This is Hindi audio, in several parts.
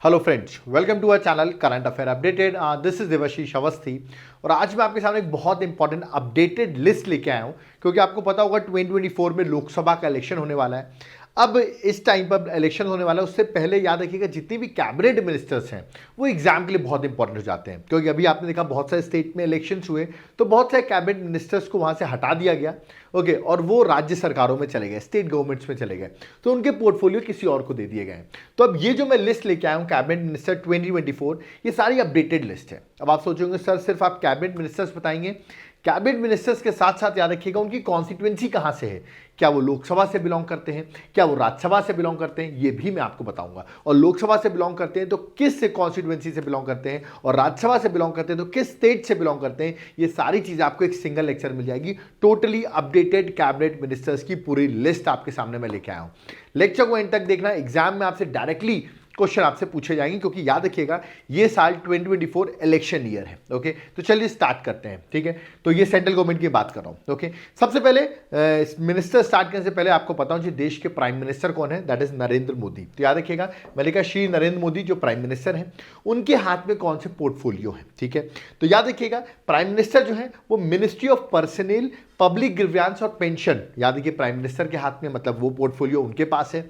Hello friends, welcome to our channel current affair updated. This is Devashish Awasthi और आज मैं आपके सामने एक बहुत इंपॉर्टेंट अपडेटेड लिस्ट लेके आया हूं क्योंकि आपको पता होगा 2024 में लोकसभा का इलेक्शन होने वाला है। अब इस टाइम पर इलेक्शन होने वाला है, उससे पहले याद रखिएगा जितने भी कैबिनेट मिनिस्टर्स हैं वो एग्जाम के लिए बहुत इंपॉर्टेंट हो जाते हैं क्योंकि अभी आपने देखा बहुत सारे स्टेट में इलेक्शंस हुए तो बहुत सारे कैबिनेट मिनिस्टर्स को वहां से हटा दिया गया। ओके, और वो राज्य सरकारों में चले गए, स्टेट गवर्नमेंट्स में चले गए, तो उनके पोर्टफोलियो किसी और को दे दिए गए। तो अब ये जो मैं लिस्ट लेके आया हूँ कैबिनेट मिनिस्टर 2024, ये सारी अपडेटेड लिस्ट है। अब आप सोचोगे सर सिर्फ आप कैबिनेट मिनिस्टर्स बताएंगे। कैबिनेट मिनिस्टर्स के साथ साथ याद रखिएगा उनकी कॉन्स्टिट्यूएंसी कहां से है, क्या वो लोकसभा से बिलोंग करते हैं, क्या वो राज्यसभा से बिलोंग करते हैं, ये भी मैं आपको बताऊंगा। और लोकसभा से बिलोंग करते हैं तो किस कॉन्स्टिट्यूएंसी से बिलोंग करते हैं, और राज्यसभा से बिलोंग करते हैं तो किस स्टेट से बिलोंग करते हैं, ये सारी चीजें आपको एक सिंगल लेक्चर मिल जाएगी। टोटली अपडेटेड कैबिनेट मिनिस्टर्स की पूरी लिस्ट आपके सामने मैं लेके आया हूं। लेक्चर को एंड तक देखना, एग्जाम में आपसे डायरेक्टली क्वेश्चन आपसे पूछे जाएंगे क्योंकि याद रखिएगा ये साल 2024 इलेक्शन ईयर है। ओके, तो चलिए स्टार्ट करते हैं। ठीक है, तो ये सेंट्रल गवर्नमेंट की बात कर रहा हूं। ओके, सबसे पहले मिनिस्टर स्टार्ट करने से पहले आपको पता हो जी देश के प्राइम मिनिस्टर कौन है, दैट इज नरेंद्र मोदी। तो याद रखिएगा मैंने कहा श्री नरेंद्र मोदी जो प्राइम मिनिस्टर हैं उनके हाथ में कौन से पोर्टफोलियो है। ठीक है, तो याद रखिएगा प्राइम मिनिस्टर जो है वो ministry of personal, public grievance और पेंशन, याद रखिए प्राइम मिनिस्टर के हाथ में, मतलब वो पोर्टफोलियो उनके पास है।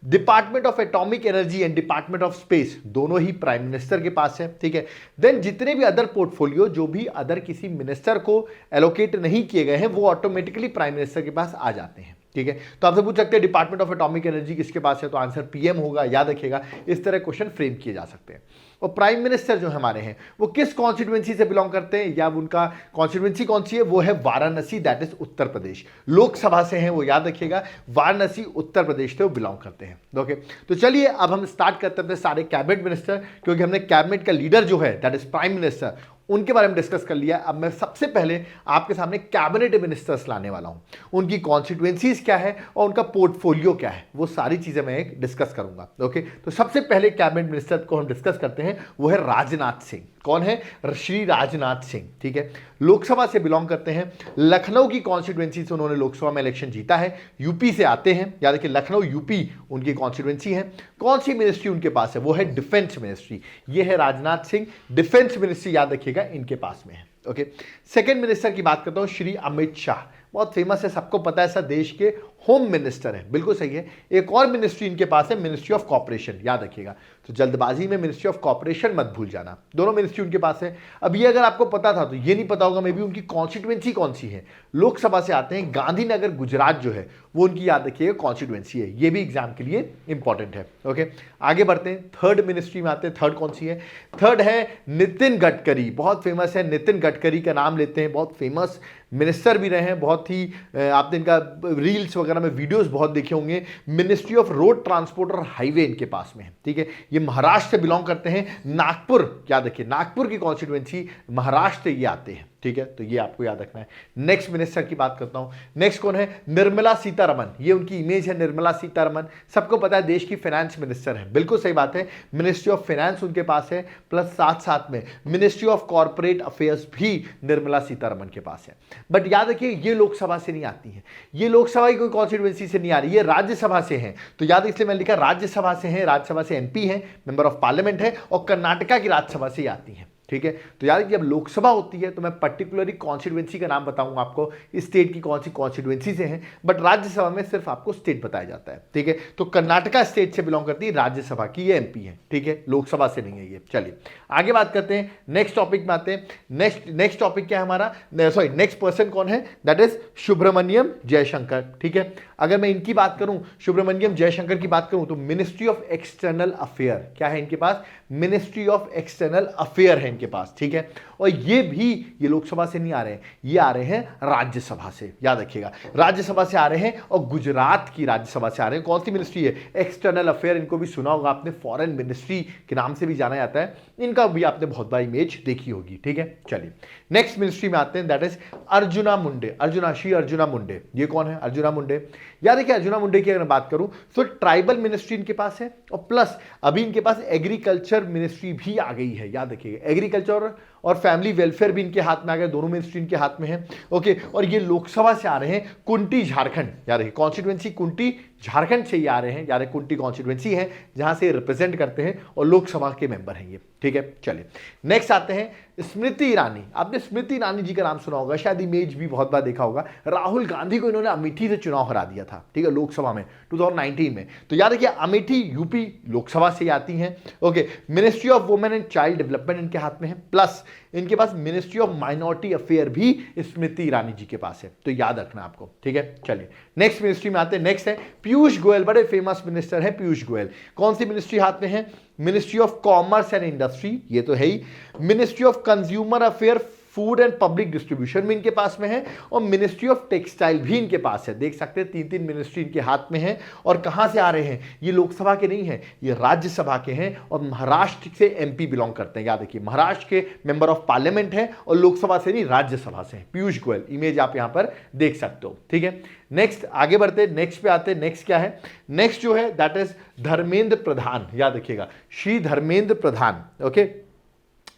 Department of atomic energy and department of space दोनों ही प्राइम मिनिस्टर के पास है। ठीक है, देन जितने भी अदर पोर्टफोलियो जो भी अदर किसी मिनिस्टर को एलोकेट नहीं किए गए हैं वो ऑटोमेटिकली प्राइम मिनिस्टर के पास आ जाते हैं। ठीक है, तो आपसे पूछ सकते हैं डिपार्टमेंट ऑफ एटॉमिक एनर्जी किसके पास है, तो आंसर पीएम होगा। याद रखिएगा इस तरह क्वेश्चन फ्रेम किए जा सकते हैं। और प्राइम मिनिस्टर जो हमारे हैं वो किस कॉन्स्टिट्यूएंसी से बिलोंग करते हैं, या उनका कॉन्स्टिट्यूएंसी कौन सी है, वो है वाराणसी, दैट इज उत्तर प्रदेश। लोकसभा से हैं वो, याद रखिएगा वाराणसी उत्तर प्रदेश से वो बिलोंग करते हैं। ओके, तो चलिए अब हम स्टार्ट करते हैं सारे कैबिनेट मिनिस्टर, क्योंकि हमने कैबिनेट का लीडर जो है दैट इज प्राइम मिनिस्टर उनके बारे में डिस्कस कर लिया। अब मैं सबसे पहले आपके सामने कैबिनेट मिनिस्टर्स लाने वाला हूं, उनकी कॉन्स्टिट्यूएंसीज क्या है और उनका पोर्टफोलियो क्या है, वो सारी चीजें मैं डिस्कस करूंगा। ओके, तो सबसे पहले कैबिनेट मिनिस्टर को हम डिस्कस करते हैं, वो है राजनाथ सिंह। कौन है, श्री राजनाथ सिंह। ठीक है, लोकसभा से बिलोंग करते हैं, लखनऊ की कॉन्स्टिट्यूएंसी से उन्होंने लोकसभा में इलेक्शन जीता है, यूपी से आते हैं, याद रखिए लखनऊ यूपी उनकी कॉन्स्टिट्यूएंसी है। कौन सी मिनिस्ट्री उनके पास है, वो है डिफेंस मिनिस्ट्री। ये है राजनाथ सिंह, डिफेंस मिनिस्ट्री याद रखिएगा इनके पास में है। ओके, सेकेंड मिनिस्टर की बात करता हूं, श्री अमित शाह, बहुत फेमस है, सबको पता है, ऐसा देश के होम मिनिस्टर है, बिल्कुल सही है। एक और मिनिस्ट्री इनके पास है, मिनिस्ट्री ऑफ कॉर्पोरेशन, याद रखिएगा, तो जल्दबाजी में मिनिस्ट्री ऑफ कॉर्पोरेशन मत भूल जाना, दोनों मिनिस्ट्री उनके पास है। अब ये अगर आपको पता था तो ये नहीं पता होगा मे भी उनकी कॉन्स्टिट्यूएंसी कौन सी है। लोकसभा से आते हैं, गांधीनगर गुजरात जो है वो उनकी याद रखिएगा कॉन्स्टिट्यूएंसी है, ये भी एग्जाम के लिए इंपॉर्टेंट है। ओके, आगे बढ़ते हैं, थर्ड मिनिस्ट्री में आते हैं। थर्ड कौन सी है, थर्ड है नितिन गडकरी, बहुत फेमस है, नितिन गडकरी का नाम लेते हैं, बहुत फेमस मिनिस्टर भी रहे हैं, बहुत ही आपने इनका रील्स वगैरह में वीडियोस बहुत देखे होंगे। मिनिस्ट्री ऑफ रोड ट्रांसपोर्ट और हाईवे इनके पास में है। ठीक है, ये महाराष्ट्र से बिलोंग करते हैं, नागपुर, याद रखिए नागपुर की कॉन्स्टिट्यूएंसी महाराष्ट्र से ये आते हैं। ठीक है, तो ये आपको याद रखना है। नेक्स्ट मिनिस्टर की बात करता हूं, नेक्स्ट कौन है, निर्मला सीतारमन, ये उनकी इमेज है, निर्मला सीतारमन, सबको पता है देश की फाइनेंस मिनिस्टर है, बिल्कुल सही बात है, मिनिस्ट्री ऑफ फाइनेंस उनके पास है, प्लस साथ साथ में मिनिस्ट्री ऑफ कॉर्पोरेट अफेयर्स भी निर्मला सीतारमन के पास है। बट याद रखिए ये लोकसभा से नहीं आती है, ये लोकसभा की कोई कॉन्स्टिट्यूएंसी से नहीं आ रही, ये राज्यसभा से है, तो याद इसलिए मैंने लिखा राज्यसभा से है, राज्यसभा से एमपी है, मेंबर ऑफ पार्लियामेंट है, और कर्नाटका की राज्यसभा से आती है। ठीक है, तो याद जब लोकसभा होती है तो मैं पर्टिकुलरली कॉन्स्टिट्यूएंसी का नाम बताऊंगा आपको, स्टेट की कौन सी कॉन्स्टिट्यूएंसी से है, बट राज्यसभा में सिर्फ आपको स्टेट बताया जाता है। ठीक है, तो कर्नाटका स्टेट से बिलोंग करती है, राज्यसभा की ये एमपी है। ठीक है, लोकसभा से नहीं है ये। चलिए आगे बात करते हैं, नेक्स्ट टॉपिक में आते हैं। नेक्स्ट टॉपिक क्या है हमारा, सॉरी नेक्स्ट पर्सन कौन है, दैट इज सुब्रमण्यम जयशंकर। ठीक है, अगर मैं इनकी बात करूं, सुब्रमण्यम जयशंकर की बात करूं, तो मिनिस्ट्री ऑफ एक्सटर्नल अफेयर क्या है इनके पास, मिनिस्ट्री ऑफ एक्सटर्नल अफेयर है इनके पास। ठीक है, और ये लोकसभा से नहीं आ रहे हैं, ये आ रहे हैं राज्यसभा से, याद रखिएगा राज्यसभा से आ रहे हैं, और गुजरात की राज्यसभा से आ रहे हैं। कौन सी मिनिस्ट्री है, एक्सटर्नल अफेयर, इनको भी सुना होगा आपने, फॉरेन मिनिस्ट्री के नाम से भी जाना जाता है, इनका भी आपने बहुत बार इमेज देखी होगी। ठीक है, चलिए नेक्स्ट मिनिस्ट्री में आते हैं, दैट इज अर्जुना मुंडे, श्री अर्जुना मुंडे। ये कौन है, अर्जुना मुंडे, याद देखिए अर्जुना मुंडे की अगर बात करूं तो ट्राइबल मिनिस्ट्री इनके पास है, और प्लस अभी इनके पास एग्रीकल्चर मिनिस्ट्री भी आ गई है, याद रखिएगा एग्रीकल्चर और फैमिली वेलफेयर भी इनके हाथ में आ गए, दोनों मिनिस्ट्री इनके हाथ में है। ओके, और ये लोकसभा से आ रहे हैं कुंटी झारखंड, याद रखिए कॉन्स्टिट्यूएंसी कुंटी झारखंड से ये आ रहे हैं, यानी कुंटी कॉन्स्टिट्यूएंसी है जहां से रिप्रेजेंट करते हैं और लोकसभा के मेंबर हैं ये, ठीक है। चलिए नेक्स्ट आते हैं स्मृति ईरानी। आपने स्मृति ईरानी जी का नाम सुना होगा, शायद इमेज भी बहुत बार देखा होगा। राहुल गांधी को इन्होंने अमेठी से चुनाव हरा दिया था, ठीक है, लोकसभा में 2019 में। तो याद रखिए अमेठी यूपी लोकसभा से आती हैं। Okay, ministry of women and child development इनके हाथ में है, प्लस इनके पास मिनिस्ट्री ऑफ माइनॉरिटी अफेयर भी स्मृति ईरानी जी के पास है, तो याद रखना आपको, ठीक है। चलिए नेक्स्ट मिनिस्ट्री में आते हैं। नेक्स्ट है पीयूष गोयल, बड़े फेमस मिनिस्टर है पीयूष गोयल। कौन सी मिनिस्ट्री हाथ में है? Ministry of commerce and industry, ये तो है ही। Ministry of consumer affair, food and public distribution भी इनके पास में है, और मिनिस्ट्री ऑफ टेक्सटाइल भी इनके पास है। देख सकते हैं 3-3 मिनिस्ट्री इनके हाथ में है। और कहां से आ रहे हैं? ये लोकसभा के नहीं है, ये राज्यसभा के हैं और महाराष्ट्र से एमपी बिलोंग करते हैं। याद रखिए महाराष्ट्र के मेंबर ऑफ पार्लियामेंट है और लोकसभा से नहीं राज्यसभा से। पीयूष गोयल इमेज आप यहां पर देख सकते हो, ठीक है। नेक्स्ट आगे बढ़ते, नेक्स्ट पे आते हैं। नेक्स्ट क्या है? नेक्स्ट जो है दैट इज धर्मेंद्र प्रधान। याद रखिएगा श्री धर्मेंद्र प्रधान। ओके,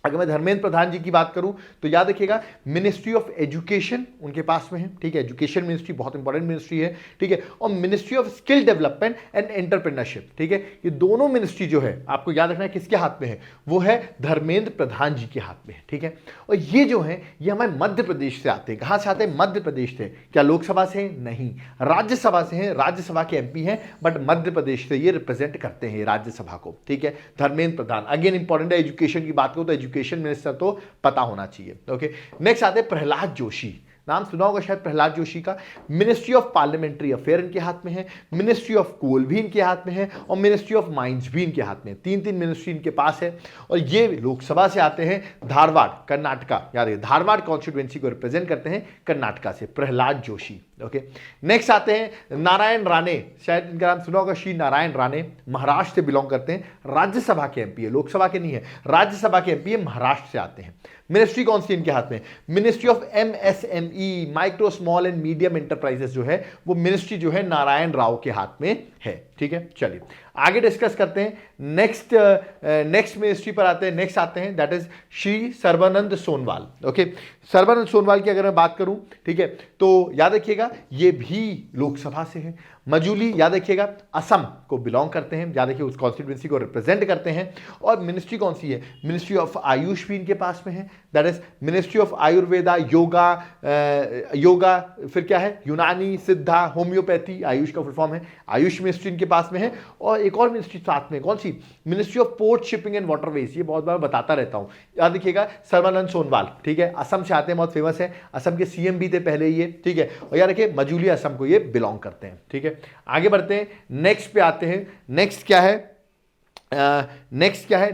अगर मैं धर्मेंद्र प्रधान जी की बात करूं तो याद रखिएगा मिनिस्ट्री ऑफ एजुकेशन उनके पास में है, ठीक है। एजुकेशन मिनिस्ट्री बहुत इंपॉर्टेंट मिनिस्ट्री है, ठीक है। और ministry of skill development and entrepreneurship, ठीक है। ये दोनों मिनिस्ट्री जो है आपको याद रखना है किसके हाथ में है? वो है धर्मेंद्र प्रधान जी के हाथ में है, ठीक है। और ये जो है ये हमारे मध्य प्रदेश से आते हैं। कहां से आते हैं? मध्य प्रदेश से। क्या लोकसभा से? नहीं, राज्यसभा से हैं, राज्यसभा के एमपी हैं, बट मध्य प्रदेश से ये रिप्रेजेंट करते हैं राज्यसभा को, ठीक है। धर्मेंद्र प्रधान अगेन इंपॉर्टेंट है। एजुकेशन की बात करूं तो एजुकेशन मिनिस्टर तो पता होना चाहिए, ओके। नेक्स्ट आते हैं प्रहलाद जोशी। नाम सुना होगा शायद प्रहलाद जोशी का। मिनिस्ट्री ऑफ पार्लियामेंट्री अफेयर इनके हाथ में है, मिनिस्ट्री ऑफ कोल भी इनके हाथ में है और मिनिस्ट्री ऑफ माइंस भी इनके हाथ में है। 3-3 मिनिस्ट्री इनके पास है और ये लोकसभा से आते हैं धारवाड़ कर्नाटका। याद रखिए धारवाड़ कॉन्स्टिट्यूएंसी को रिप्रेजेंट करते हैं कर्नाटका से प्रहलाद जोशी, ओके। नेक्स्ट आते हैं नारायण राणे। शायद इनका नाम सुना होगा, श्री नारायण राणे महाराष्ट्र से बिलोंग करते हैं, राज्यसभा के एमपी है, लोकसभा के नहीं है, राज्यसभा के एमपी है, महाराष्ट्र से आते हैं। मिनिस्ट्री कौन सी इनके हाथ में? Ministry of MSME micro small and medium enterprises जो है वो मिनिस्ट्री जो है नारायण राव के हाथ में है, ठीक है। चलिए आगे डिस्कस करते हैं। नेक्स्ट मिनिस्ट्री पर आते हैं। नेक्स्ट आते हैं that is Shri Sarbananda Sonowal, okay. Sarbananda Sonowal की अगर मैं बात करूं, ठीक है, तो याद रखिएगा ये भी लोकसभा से है। मजूली याद रखिएगा असम को बिलोंग करते हैं, याद रखिए उस कॉन्स्टिट्यूएंसी को रिप्रेजेंट करते हैं। और मिनिस्ट्री कौन सी है? मिनिस्ट्री ऑफ आयुष भी इनके पास में है, that is ministry of Ayurveda, yoga, फिर क्या है? यूनानी, सिद्धा, होम्योपैथी, आयुष का फुल फॉर्म है। आयुष मिनिस्ट्री इनके पास में है। और एक और मिनिस्ट्री साथ में, कौन सी? Ministry of port, shipping and waterways. ये बहुत बार बताता रहता हूं, याद रखिएगा सर्बानंद सोनोवाल, ठीक है। असम से आते हैं, बहुत फेमस है, असम के सीएम भी थे पहले ये, ठीक है। और याद रखिए मजूली असम को ये बिलोंग करते हैं, ठीक है। आगे बढ़ते हैं, नेक्स्ट पे आते हैं। नेक्स्ट क्या है?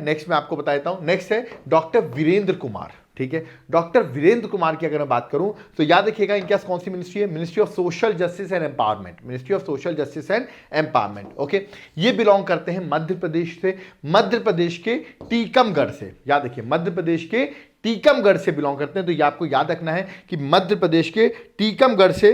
नेक्स्ट मैं आपको बता देता हूं। नेक्स्ट है डॉक्टर वीरेंद्र कुमार, ठीक है। डॉक्टर वीरेंद्र कुमार की अगर मैं बात करूं तो याद रखिएगा इनके पास कौन सी मिनिस्ट्री है? Ministry of social justice and empowerment, ministry of social justice and empowerment, okay. ये बिलोंग करते हैं मध्य प्रदेश से, मध्य प्रदेश के टीकमगढ़ से। याद रखिए मध्य प्रदेश के टीकमगढ़ से बिलोंग करते हैं, तो ये आपको याद रखना है कि मध्य प्रदेश के टीकमगढ़ से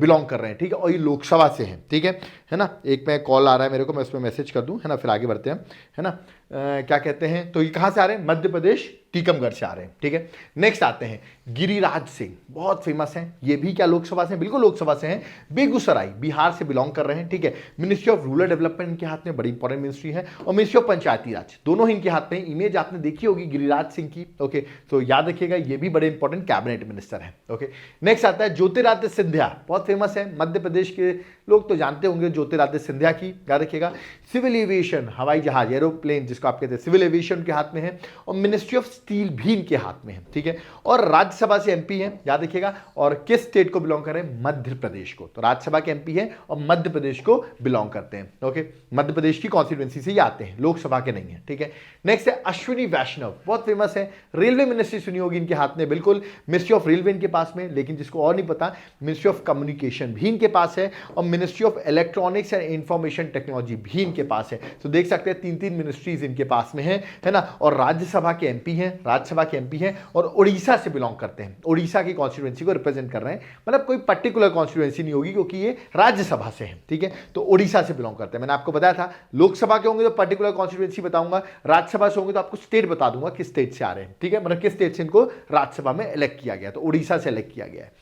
बिलोंग कर रहे हैं, ठीक है। और ये लोकसभा से हैं, ठीक है ना। एक मैं कॉल आ रहा है मेरे को, मैं उसमें मैसेज कर दूं, है ना, फिर आगे बढ़ते हैं, है ना। क्या कहते हैं, तो ये कहां से आ रहे हैं? मध्य प्रदेश टीकमगढ़ से आ रहे हैं, ठीक है। नेक्स्ट आते हैं गिरिराज सिंह, बहुत फेमस हैं, ये भी क्या लोकसभा से? बिल्कुल लोकसभा से हैं, बेगूसराय बिहार से बिलोंग कर रहे हैं, ठीक है। मिनिस्ट्री ऑफ रूरल डेवलपमेंट इनके हाथ में, बड़ी इंपॉर्टेंट मिनिस्ट्री है। और मिनिस्ट्री ऑफ पंचायती राज, दोनों ही इनके हाथ में। इमेज आपने देखी होगी गिरिराज सिंह की, ओके। तो याद रखिएगा ये भी बड़े इंपॉर्टेंट कैबिनेट मिनिस्टर है, ओके। नेक्स्ट आता है ज्योतिरादित्य सिंधिया, बहुत फेमस है, मध्य प्रदेश के लोग तो जानते होंगे ज्योतिरादित्य सिंधिया की, याद रखिएगा। सिविल एविएशन, हवाई जहाज, एरोप्लेन जिसको आप कहते हैं, सिविल एविएशन के हाथ में है। और मिनिस्ट्री ऑफ स्टील भी इनके हाथ में है, ठीक है। और राज्यसभा से एमपी है, याद रखिएगा। और किस स्टेट को बिलोंग करें? मध्य प्रदेश को। तो राज्यसभा के एमपी है और मध्य प्रदेश को बिलोंग करते हैं, ओके। मध्य प्रदेश की कॉन्स्टिट्यूएंसी से ये आते हैं, लोकसभा के नहीं है, ठीक है। नेक्स्ट है अश्विनी वैष्णव, बहुत फेमस है, रेलवे मिनिस्ट्री सुनी होगी इनके हाथ में, बिल्कुल। मिनिस्ट्री ऑफ रेलवे इनके पास में, लेकिन जिसको और नहीं पता मिनिस्ट्री ऑफ कम्युनिकेशन भी इनके पास है और ministry of electronics and information technology भी इनके पास है। तो देख सकते हैं 3-3 मिनिस्ट्रीज इनके पास में है ना। और राज्यसभा के एमपी हैं, राज्यसभा के एमपी हैं और उड़ीसा से बिलोंग करते हैं, उड़ीसा की कॉन्स्टिट्यूएंसी को रिप्रेजेंट कर रहे हैं। मतलब कोई पर्टिकुलर कॉन्स्टिट्यूएंसी नहीं होगी क्योंकि ये राज्यसभा से है, ठीक है। तो उड़ीसा से बिलोंग करते हैं। मैंने आपको बताया था लोकसभा के होंगे तो पर्टिकुलर कॉन्स्टिट्यूएंसी बताऊंगा, राज्यसभा से होंगे तो आपको स्टेट बता दूंगा किस स्टेट से आ रहे हैं, ठीक है। मतलब किस स्टेट से इनको राज्यसभा में इलेक्ट किया गया, तो उड़ीसा से इलेक्ट किया गया है।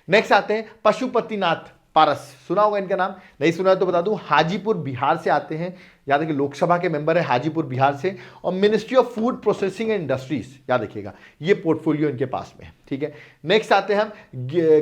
नेक्स्ट आते हैं पशुपतिनाथ पारस, सुना होगा इनका नाम, नहीं सुना है तो बता दूं, हाजीपुर बिहार से आते हैं, याद रखिए लोकसभा के मेंबर है हाजीपुर बिहार से, और ministry of food processing and industries, याद रखिएगा ये पोर्टफोलियो इनके पास में है, ठीक है। नेक्स्ट आते हैं हम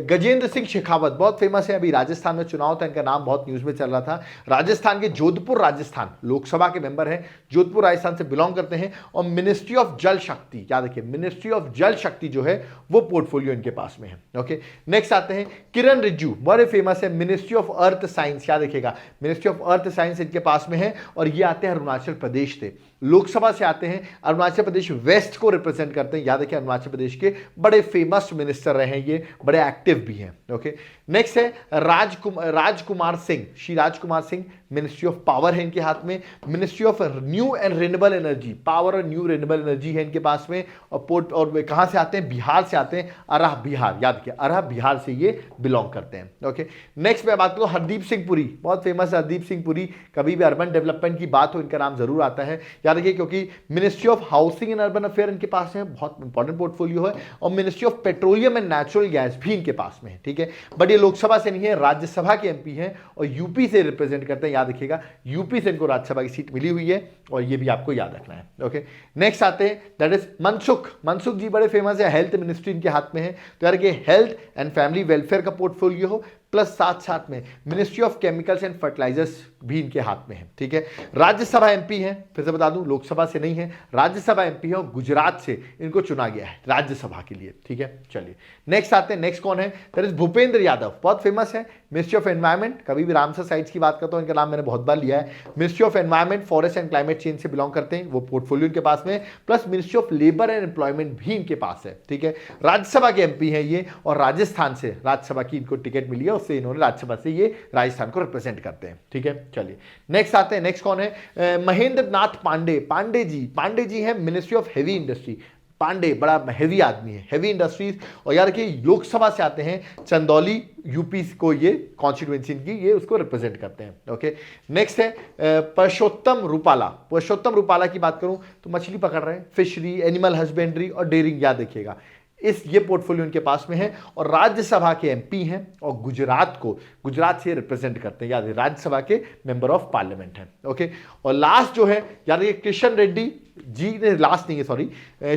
गजेंद्र सिंह शेखावत, बहुत फेमस है, अभी राजस्थान में चुनाव था, इनका नाम बहुत न्यूज में चल रहा था, राजस्थान के जोधपुर राजस्थान लोकसभा के मेंबर है, जोधपुर राजस्थान से बिलोंग करते हैं, और मिनिस्ट्री ऑफ जल शक्ति, याद रखिए मिनिस्ट्री ऑफ जल शक्ति जो है वो पोर्टफोलियो इनके पास में है, ओके। नेक्स्ट आते हैं किरण रिजिजू, बड़े फेमस है, मिनिस्ट्री ऑफ अर्थ साइंस, याद रखिएगा मिनिस्ट्री ऑफ अर्थ साइंस इनके पास में है, और ये आते हैं अरुणाचल प्रदेश से, लोकसभा से आते हैं, अरुणाचल प्रदेश वेस्ट को रिप्रेजेंट करते हैं, याद रखिए अरुणाचल प्रदेश के बड़े फेमस मिनिस्टर रहे हैं, ये बड़े एक्टिव भी हैं, ओके। नेक्स्ट है Rajkumar Singh, Shri Rajkumar Singh, ministry of power है इनके हाथ में, ministry of new and renewable energy, power और न्यू रिन्यूएबल एनर्जी है इनके पास में, और वे कहां से आते हैं, बिहार से आते हैं, अरह बिहार, याद रखिए अरह बिहार से ये बिलोंग करते हैं, ओके। नेक्स्ट मैं बात करूं हरदीप सिंह पुरी, बहुत फेमस है हरदीप सिंह पुरी, कभी भी अर्बन डेवलपमेंट की बात हो इनका नाम जरूर आता है, याद रखिए क्योंकि ministry of housing and urban affair इनके पास है, बहुत इंपॉर्टेंट पोर्टफोलियो है, और ministry of petroleum and natural gas भी इनके पास में है, ठीक है। बट ये लोकसभा से नहीं है, राज्यसभा के एमपी हैं, और यूपी से रिप्रेजेंट करते हैं, याद रखिएगा यूपी से इनको राज्यसभा की सीट मिली हुई है, और ये भी आपको याद रखना है, ओके। नेक्स्ट आते हैं दैट इज मनसुख जी, बड़े फेमस है, हेल्थ मिनिस्ट्री इनके हाथ में है, तो यार ये हेल्थ एंड फैमिली वेलफेयर का पोर्टफोलियो हो, प्लस साथ साथ में ministry of chemicals and fertilisers भी इनके हाथ में है, ठीक है। राज्यसभा एमपी है, फिर से बता दूं लोकसभा से नहीं है, राज्यसभा एमपी है, और गुजरात से इनको चुना गया है राज्यसभा के लिए, ठीक है। चलिए नेक्स्ट आते हैं, नेक्स्ट कौन है, दैट इज भूपेंद्र यादव, बहुत फेमस है, मिनिस्ट्री ऑफ एनवायरमेंट, कभी भी रामसर साइट्स की बात करता हूं, इनका नाम मैंने बहुत बार लिया है, ministry of environment forest and climate change से बिलोंग करते हैं, वो पोर्टफोलियो इनके पास में, plus ministry of labour and employment भी इनके पास है, ठीक है। राज्यसभा के एमपी है ये, और राजस्थान से राज्यसभा की इनको टिकट मिली है, उससे इन्होंने राज्यसभा से ये राजस्थान को रिप्रेजेंट करते हैं, ठीक है। चलिए नेक्स्ट आते हैं, नेक्स्ट कौन है, महेंद्र नाथ पांडे जी है, ministry of heavy industry, Pandey बड़ा हेवी आदमी है, हेवी इंडस्ट्रीज, और यार कि लोकसभा से आते हैं, चंदौली यूपी को ये कॉन्स्टिट्यूएंसी की ये उसको रिप्रेजेंट करते हैं, ओके। नेक्स्ट है परसोत्तम रूपाला की बात करूं तो मछली पकड़ रहे हैं, फिशरी, एनिमल हस्बेंड्री और डेयरिंग, याद रखिएगा ये पोर्टफोलियो इनके पास में है, और राज्यसभा के एमपी हैं, और गुजरात से रिप्रेजेंट करते हैं, याद है राज्यसभा के मेंबर ऑफ पार्लियामेंट हैं, ओके। और लास्ट जो है यार ये किशन रेड्डी जी, लास्ट नहीं है sorry,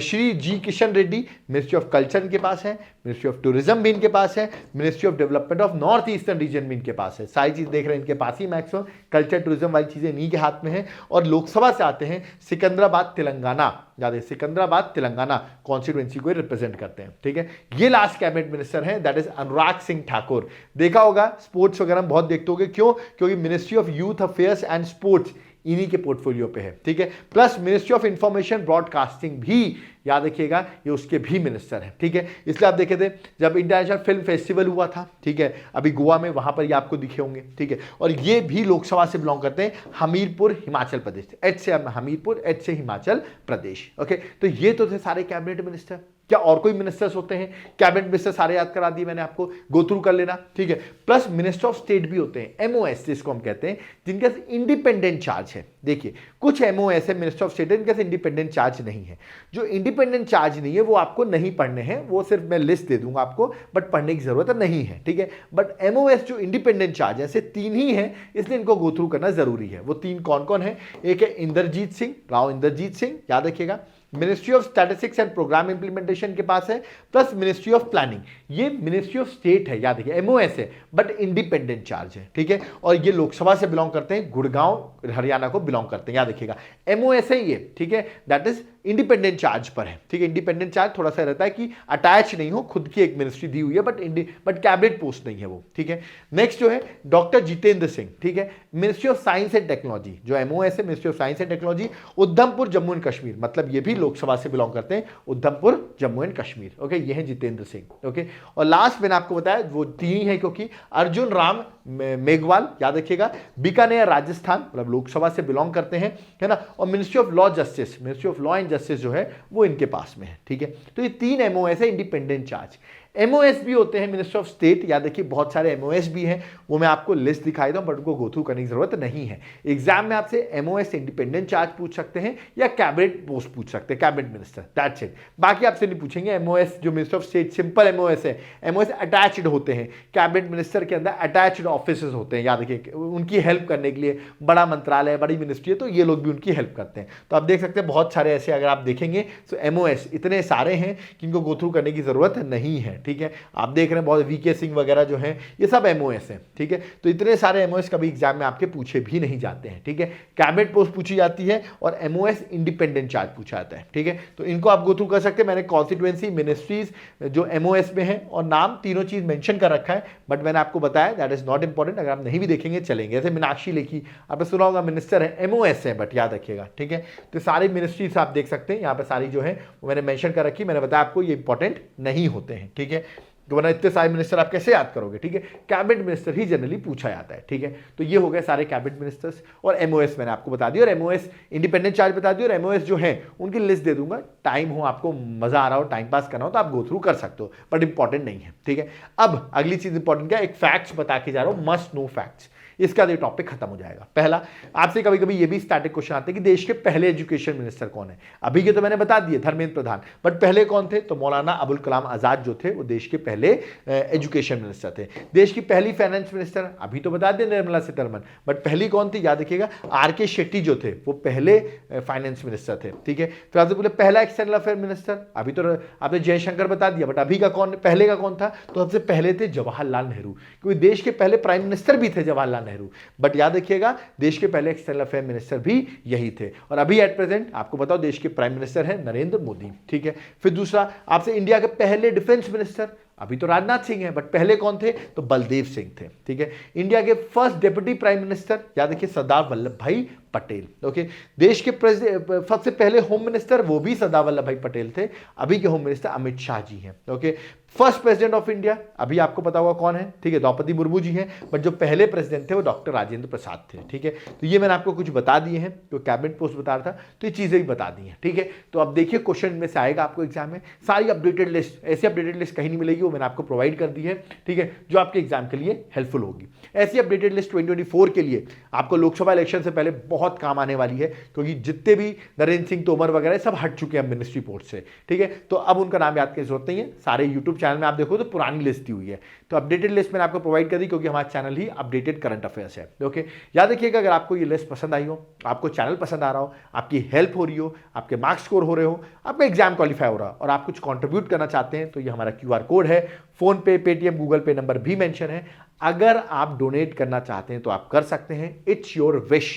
Shri G Kishan Reddy, ministry of culture इनके पास है, मिनिस्ट्री ऑफ टूरिज्म भी इनके पास है, ministry of development of north eastern region भी इनके पास है, सारी चीज देख रहे हैं इनके पास ही, मैक्सिमम कल्चर टूरिज्म वाली चीजें इन्हीं के हाथ में है। और लोकसभा से आते हैं सिकंदराबाद तेलंगाना, याद है सिकंदराबाद तेलंगाना कॉन्स्टिट्यूएंसी को रिप्रेजेंट करते हैं, ठीक है। ये लास्ट कैबिनेट मिनिस्टर है, दैट इज अनुराग सिंह ठाकुर, देखा होगा स्पोर्ट्स वगैरह में बहुत देखते होगे, क्यों, क्योंकि ministry of youth affairs and sports इन्हीं के पोर्टफोलियो पे है, ठीक है। Plus ministry of information broadcasting भी, याद रखिएगा ये उसके भी मिनिस्टर हैं, ठीक है। इसलिए आप देखे थे जब इंटरनेशनल फिल्म फेस्टिवल हुआ था, ठीक है, अभी गोवा में, वहां पर ये आपको दिखे होंगे, ठीक है। और ये भी लोकसभा से बिलोंग करते हैं, हमीरपुर हिमाचल प्रदेश, एच से हमीरपुर, एच से हिमाचल प्रदेश, ओके। तो ये तो थे सारे कैबिनेट मिनिस्टर। क्या और कोई मिनिस्टर्स होते हैं, कैबिनेट मिनिस्टर सारे याद करा दिए मैंने आपको, गो थ्रू कर लेना, ठीक है। प्लस मिनिस्टर ऑफ स्टेट भी होते हैं, एमओएस जिसको हम कहते हैं, जिनके इंडिपेंडेंट चार्ज है। देखिए कुछ एमओएस है मिनिस्टर ऑफ स्टेट, इनके इंडिपेंडेंट चार्ज नहीं है, जो इंडिपेंडेंट चार्ज नहीं है वो आपको नहीं पढ़ने हैं, वो सिर्फ मैं लिस्ट दे दूंगा आपको, बट पढ़ने की जरूरत नहीं है, ठीक है। बट एमओएस जो इंडिपेंडेंट चार्ज है, ऐसे 3 ही है, इसलिए इनको गो थ्रू करना जरूरी है। वो 3 कौन कौन है, एक है इंद्रजीत सिंह, याद रखिएगा, ministry of statistics and programme implementation के पास है, प्लस मिनिस्ट्री ऑफ प्लानिंग, ये मिनिस्ट्री ऑफ स्टेट है, याद रखिए एमओएस है बट इंडिपेंडेंट चार्ज है, ठीक है। और ये लोकसभा से बिलोंग करते हैं, गुड़गांव हरियाणा को बिलोंग करते हैं, याद रखिएगा एमओएस है ये, ठीक है, दैट इज इंडिपेंडेंट चार्ज पर है, ठीक है। इंडिपेंडेंट चार्ज थोड़ा सा रहता है कि अटैच नहीं हो, खुद की एक मिनिस्ट्री दी हुई है, बट कैबिनेट पोस्ट नहीं है वो, ठीक है। नेक्स्ट जो है डॉक्टर जितेंद्र सिंह, ठीक है, ministry of science and technology, जो एमओएस है ministry of science and technology, Udhampur Jammu and Kashmir, मतलब ये भी लोकसभा से बिलोंग करते हैं, उधमपुर जम्मू एंड कश्मीर, ओके, ये है जितेंद्र सिंह, ओके। और लास्ट मैंने आपको बताया वो 3 है, क्योंकि अर्जुन राम मेघवाल, याद रखिएगा, बीकानेर राजस्थान, मतलब लोकसभा से बिलोंग करते हैं, है ना। और ministry of law and justice जो है वो इनके पास में है, ठीक है। तो ये 3 एमओएस है इंडिपेंडेंट चार्ज। MOS भी होते हैं, मिनिस्टर ऑफ स्टेट, याद रखिए बहुत सारे MOS भी हैं, वो मैं आपको लिस्ट दिखाई दूं, बट उनको गो थ्रू करने की जरूरत नहीं है। एग्जाम में आपसे MOS इंडिपेंडेंट चार्ज पूछ सकते हैं या कैबिनेट पोस्ट पूछ सकते हैं, कैबिनेट मिनिस्टर, दैट्स इट। बाकी आपसे नहीं पूछेंगे। MOS जो minister of state simple MOS है, MOS अटैच्ड होते हैं, कैबिनेट मिनिस्टर के अंदर अटैच्ड ऑफिसेज होते हैं, याद रखिए उनकी हेल्प करने के लिए, बड़ा मंत्रालय, बड़ी मिनिस्ट्री है, तो ये लोग भी उनकी हेल्प करते हैं। तो आप देख सकते हैं बहुत सारे ऐसे अगर आप देखेंगे तो MOS इतने सारे हैं कि इनको गो थ्रू करने की जरूरत नहीं है, ठीक है। आप देख रहे हैं बहुत VK सिंह वगैरह जो है ये सब MOS हैं, ठीक है। तो इतने सारे MOS कभी एग्जाम में आपके पूछे भी नहीं जाते हैं, ठीक है। कैबिनेट पोस्ट पूछी जाती है और MOS इंडिपेंडेंट चार्ज पूछा जाता है, ठीक है। तो इनको आप गो थ्रू कर सकते हैं। मैंने कॉन्स्टिट्यूएंसी, मिनिस्ट्रीज जो MOS में है और नाम तीनों चीज मेंशन कर रखा है, बट मैंने आपको बताया दैट इज नॉट इंपॉर्टेंट। अगर आप नहीं भी देखेंगे चलेंगे। जैसे मीनाक्षी लेखी आपने सुना होगा, मिनिस्टर है, MOS है, बट याद रखिएगा, ठीक है। तो सारी मिनिस्ट्रीज आप देख सकते हैं यहाँ पे, सारी जो है वो मैंने मेंशन कर रखी। मैंने बताया आपको ये इंपॉर्टेंट नहीं होते हैं, ठीक है। तो वरना इतने सारे मिनिस्टर आप कैसे याद करोगे, ठीक है। कैबिनेट मिनिस्टर ही जनरली पूछा जाता है, ठीक है। तो ये हो गए सारे कैबिनेट मिनिस्टर्स। और MOS मैंने आपको बता दिया, और MOS इंडिपेंडेंट चार्ज बता दिया, और MOS जो है उनकी लिस्ट दे दूंगा। टाइम हो, आपको मजा आ रहा हो, टाइम पास करना हो तो आप गो थ्रू कर सकते हो, बट इंपॉर्टेंट नहीं है, ठीक है। अब अगली चीज इंपॉर्टेंट क्या, एक फैक्ट्स बता के जा रहा हूं, मस्ट नो फैक्ट्स। इसका ये टॉपिक खत्म हो जाएगा। पहला, आपसे कभी कभी ये भी स्टैटिक क्वेश्चन आते हैं कि देश के पहले एजुकेशन मिनिस्टर कौन है। अभी के तो मैंने बता दिए, धर्मेंद्र प्रधान, बट पहले कौन थे, तो मौलाना अबुल कलाम आजाद जो थे वो देश के पहले एजुकेशन मिनिस्टर थे। देश की पहली फाइनेंस मिनिस्टर अभी तो बता दिए निर्मला सीतारमण, बट पहली कौन थी, याद रखिएगा RK शेट्टी जो थे वो पहले फाइनेंस मिनिस्टर थे, ठीक है। फिर आपसे बोले पहला एक्सटर्नल अफेयर मिनिस्टर, अभी तो आपने जयशंकर बता दिया, बट अभी का कौन, पहले का कौन था, तो सबसे पहले थे जवाहरलाल नेहरू, क्योंकि देश के पहले प्राइम मिनिस्टर भी थे जवाहरलाल नेहरू। बट याद रखिएगा देश के पहले एक्सटर्नल अफेयर मिनिस्टर भी यही थे। और अभी एट प्रेजेंट आपको बताओ देश के प्राइम मिनिस्टर है नरेंद्र मोदी, ठीक है। फिर दूसरा, आपसे इंडिया के पहले डिफेंस मिनिस्टर, अभी तो राजनाथ सिंह है, बट पहले कौन थे, तो बलदेव सिंह थे, ठीक है। इंडिया के फर्स्ट डेप्यूटी प्राइम मिनिस्टर, याद रखिए सरदार वल्लभ भाई पटेल, ओके। देश के सबसे पहले होम मिनिस्टर वो भी सरदार वल्लभ भाई पटेल थे, अभी के होम मिनिस्टर अमित शाह जी हैं, okay. First president of India अभी आपको पता होगा कौन है, ठीक है, द्रौपदी मुर्मू जी हैं, बट जो पहले प्रेसिडेंट थे वो डॉक्टर राजेंद्र प्रसाद थे, ठीक है। तो ये मैंने आपको कुछ बता दिए हैं, तो कैबिनेट पोस्ट बता रहा था, तो ये चीजें भी बता दी हैं, ठीक है। तो अब देखिए क्वेश्चन में से आएगा आपको एग्जाम में, सारी अपडेटेड लिस्ट, ऐसी अपडेटेड लिस्ट कहीं नहीं मिलेगी, वो मैंने आपको प्रोवाइड कर दी है, ठीक है, जो आपके एग्जाम के लिए हेल्पफुल होगी। ऐसी अपडेटेड लिस्ट 2024 के लिए आपको लोकसभा इलेक्शन से पहले बहुत काम आने वाली है, क्योंकि जितने भी नरेंद्र सिंह तोमर वगैरह सब हट चुके हैं मिनिस्ट्री पोस्ट से, ठीक है। तो अब उनका नाम याद करने की जरूरत नहीं है, सारे यूट्यूब चैनल में आप देखो तो पुरानी लिस्ट दी हुई है। तो अपडेटेड लिस्ट मैंने आपको प्रोवाइड कर दी, क्योंकि हमारा चैनल ही अपडेटेड करंट अफेयर्स है, ओके। याद रखिएगा अगर आपको ये लिस्ट पसंद आई हो, आपको चैनल पसंद आ रहा हो, आपकी हेल्प हो रही हो, आपके मार्क्स स्कोर हो रहे हो, आपका एग्जाम क्वालिफाई हो रहा और आप कुछ कंट्रीब्यूट करना चाहते हैं, तो ये हमारा QR कोड है, फोन पे, पेटीएम, गूगल पे नंबर भी मेंशन है। अगर आप डोनेट करना चाहते हैं तो आप कर सकते हैं, इट्स योर विश।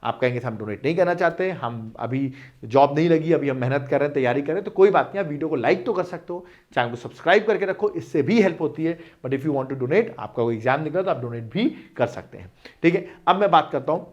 आप कहेंगे हम डोनेट नहीं करना चाहते, हम अभी जॉब नहीं लगी, अभी हम मेहनत कर रहे हैं, तैयारी कर रहे हैं, तो कोई बात नहीं, आप वीडियो को लाइक तो कर सकते हो, चैनल को सब्सक्राइब करके रखो, इससे भी हेल्प होती है। But if you want to donate, आपका कोई एग्जाम निकला तो आप डोनेट भी कर सकते हैं, ठीक है। अब मैं बात करता हूँ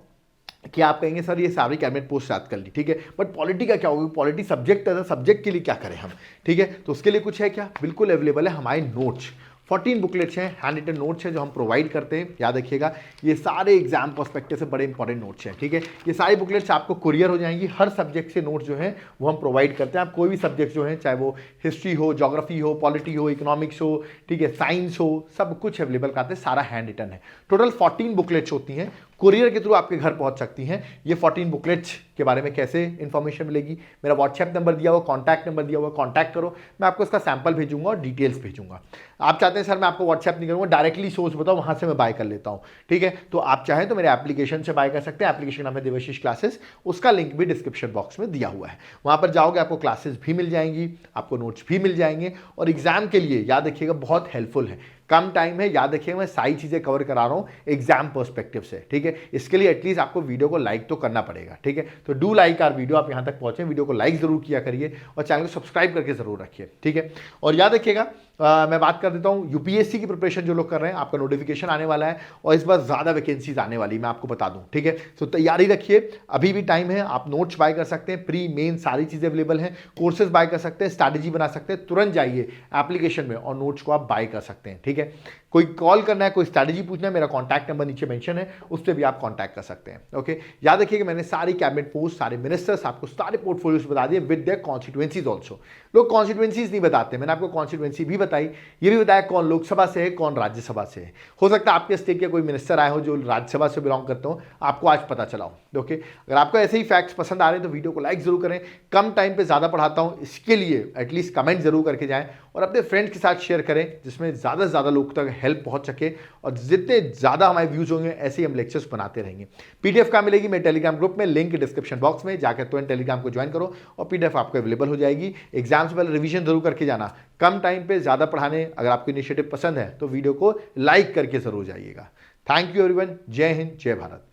कि आप कहेंगे सर ये सारी कैबिनेट पोस्ट याद कर ली, ठीक है, बट पॉलिटी का क्या होगा, पॉलिटी सब्जेक्ट है, सब्जेक्ट के लिए क्या करें हम, ठीक है। तो उसके लिए कुछ है क्या, बिल्कुल अवेलेबल है हमारे नोट्स, 14 बुकलेट्स हैं, हैंड रिटन नोट्स हैं जो हम प्रोवाइड करते हैं। याद रखिएगा ये सारे एग्जाम पर्सपेक्टिव से बड़े इंपॉर्टेंट नोट्स हैं, ठीक है। ये सारी बुकलेट्स आपको कुरियर हो जाएंगी, हर सब्जेक्ट से नोट्स जो हैं वो हम प्रोवाइड करते हैं। आप कोई भी सब्जेक्ट जो है, चाहे वो हिस्ट्री हो, ज्योग्राफी हो, पॉलिटी हो, इकोनॉमिक्स हो, ठीक है, साइंस हो, सब कुछ अवेलेबल करते हैं, सारा हैंड रिटन है। टोटल 14 बुकलेट्स होती हैं, कुरियर के थ्रू आपके घर पहुंच सकती हैं। ये 14 बुकलेट्स के बारे में कैसे इंफॉर्मेशन मिलेगी, मेरा व्हाट्सएप नंबर दिया हुआ, कॉन्टैक्ट नंबर दिया हुआ, कॉन्टैक्ट करो, मैं आपको इसका सैंपल भेजूंगा और डिटेल्स भेजूंगा। आप चाहते हैं सर मैं आपको व्हाट्सएप नहीं करूंगा, डायरेक्टली सोर्स बताओ, वहां से मैं बाय कर लेता हूं, ठीक है। तो आप चाहें तो मेरे एप्लीकेशन से बाय कर सकते हैं, एप्लीकेशन नाम है देवाशीष क्लासेस, उसका लिंक भी डिस्क्रिप्शन बॉक्स में दिया हुआ है। वहां पर जाओगे आपको क्लासेस भी मिल जाएंगी, आपको नोट्स भी मिल जाएंगे, और एग्जाम के लिए याद रखिएगा बहुत हेल्पफुल है। कम टाइम है, याद रखिए मैं सारी चीजें कवर करा रहा हूं एग्जाम पर्सपेक्टिव से, ठीक है। इसके लिए एटलीस्ट आपको वीडियो को लाइक तो करना पड़ेगा, ठीक है। तो डू लाइक आवर वीडियो, आप यहां तक पहुंचे, वीडियो को लाइक जरूर किया करिए और चैनल को सब्सक्राइब करके जरूर रखिए, ठीक है। और याद रखिएगा मैं बात कर देता हूं यूपीएससी की प्रिपरेशन जो लोग कर रहे हैं, आपका नोटिफिकेशन आने वाला है और इस बार ज्यादा वैकेंसीज आने वाली मैं आपको बता दूं, ठीक है। तो तैयारी रखिए, अभी भी टाइम है, आप नोट्स बाय कर सकते हैं, प्री मेन सारी चीजें अवेलेबल हैं, कोर्सेज बाय कर सकते हैं, स्ट्रैटेजी बना सकते हैं, तुरंत जाइए एप्लीकेशन में और नोट्स को आप बाय कर सकते हैं, ठीक है। कोई कॉल करना है, कोई स्ट्रैटेजी पूछना है, मेरा कॉन्टैक्ट नंबर नीचे मेंशन है, उस पर भी आप कॉन्टैक्ट कर सकते हैं। ओके, याद रखिए कि मैंने सारी कैबिनेट पोस्ट, सारे मिनिस्टर्स, आपको सारे पोर्टफोलियोज बता दिए विद देयर कॉन्स्टिट्यूएंसीज ऑल्सो। लोग कॉन्स्टिट्यूएंसीज नहीं बताते, मैंने आपको कॉन्स्टिट्यूएंसी भी बताई, ये भी बताया कौन लोकसभा से है, कौन राज्यसभा से है। हो सकता है आपके स्टेट के कोई मिनिस्टर आए हो जो राज्यसभा से बिलोंग करते हो, आपको आज पता चला हो। ओके, अगर आपको ऐसे ही फैक्ट्स पसंद आ रहे हैं तो वीडियो को लाइक जरूर करें। कम टाइम पे ज़्यादा पढ़ाता हूं, इसके लिए एटलीस्ट कमेंट जरूर करके जाएं और अपने फ्रेंड्स के साथ शेयर करें, जिसमें ज़्यादा से ज़्यादा लोग तक हेल्प पहुंच सके। और जितने ज़्यादा हमारे व्यूज होंगे ऐसे ही हम लेक्चर्स बनाते रहेंगे। पीडीएफ कहाँ मिलेगी? मेरे टेलीग्राम ग्रुप में, लिंक डिस्क्रिप्शन बॉक्स में, जाकर तुरंत टेलीग्राम को ज्वाइन करो और पीडीएफ आपको अवेलेबल हो जाएगी। एग्जाम से पहले रिवीजन जरूर करके जाना, कम टाइम पे ज़्यादा पढ़ाने। अगर आपको इनिशिएटिव पसंद है तो वीडियो को लाइक करके जरूर जाइएगा। Thank you everyone. जय हिंद, जय भारत।